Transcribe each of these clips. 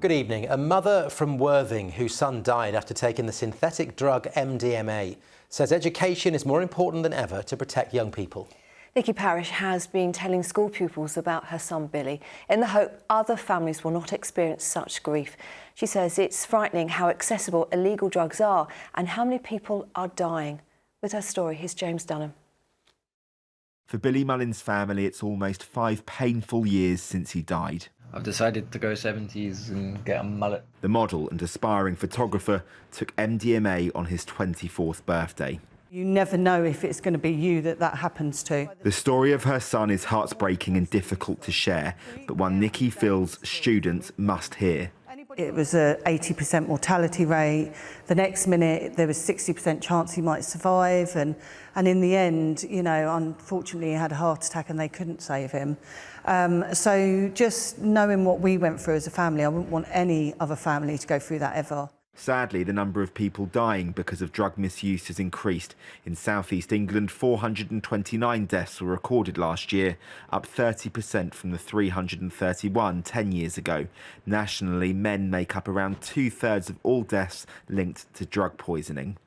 Good evening. A mother from Worthing whose son died after taking the synthetic drug MDMA says education is more important than ever to protect young people. Nikki Parish has been telling school pupils about her son Billy in the hope other families will not experience such grief. She says it's frightening how accessible illegal drugs are and how many people are dying. With her story, here's James Dunham. For Billy Mullin's family, it's almost 5 painful years since he died. I've decided to go 70s and get a mullet. The model and aspiring photographer took MDMA on his 24th birthday. You never know if it's going to be you that happens to. The story of her son is heartbreaking and difficult to share, but one Nikki feels students must hear. It was a 80% mortality rate. The next minute, there was 60% chance he might survive. And in the end, you know, unfortunately, he had a heart attack and they couldn't save him. So just knowing what we went through as a family, I wouldn't want any other family to go through that ever. Sadly, the number of people dying because of drug misuse has increased. In South East England, 429 deaths were recorded last year, up 30% from the 331 10 years ago. Nationally, men make up around 2/3 of all deaths linked to drug poisoning.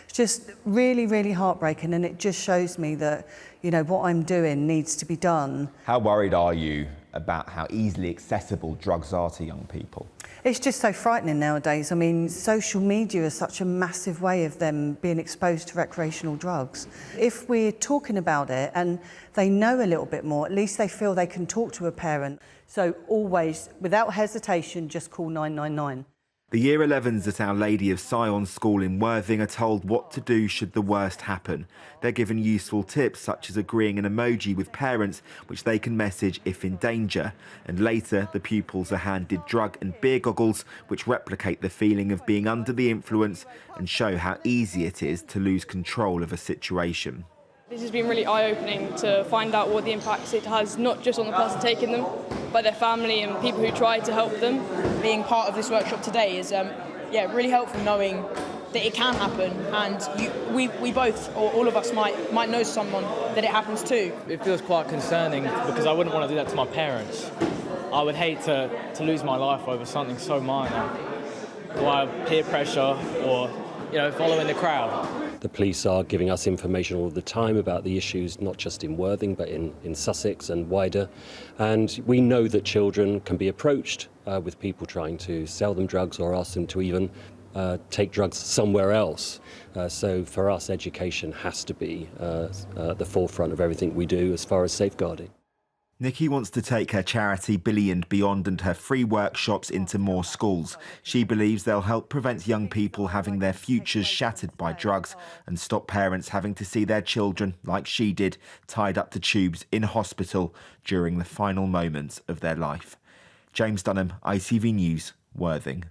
It's just really, really heartbreaking, and it just shows me that, you know, what I'm doing needs to be done. How worried are you about how easily accessible drugs are to young people? It's just so frightening nowadays. I mean, social media is such a massive way of them being exposed to recreational drugs. If we're talking about it and they know a little bit more, at least they feel they can talk to a parent. So always, without hesitation, just call 999. The Year 11s at Our Lady of Sion school in Worthing are told what to do should the worst happen. They're given useful tips such as agreeing an emoji with parents which they can message if in danger. And later the pupils are handed drug and beer goggles which replicate the feeling of being under the influence and show how easy it is to lose control of a situation. This has been really eye-opening to find out what the impacts it has, not just on the person taking them, but their family and people who try to help them. Being part of this workshop today is really helpful, knowing that it can happen, and we both, or all of us, might know someone that it happens to. It feels quite concerning because I wouldn't want to do that to my parents. I would hate to lose my life over something so minor, via peer pressure or, you know, following the crowd. The police are giving us information all the time about the issues, not just in Worthing, but in Sussex and wider. And we know that children can be approached with people trying to sell them drugs or ask them to even take drugs somewhere else. So for us, education has to be at the forefront of everything we do as far as safeguarding. Nikki wants to take her charity Billy and Beyond and her free workshops into more schools. She believes they'll help prevent young people having their futures shattered by drugs and stop parents having to see their children, like she did, tied up to tubes in hospital during the final moments of their life. James Dunham, ITV News, Worthing.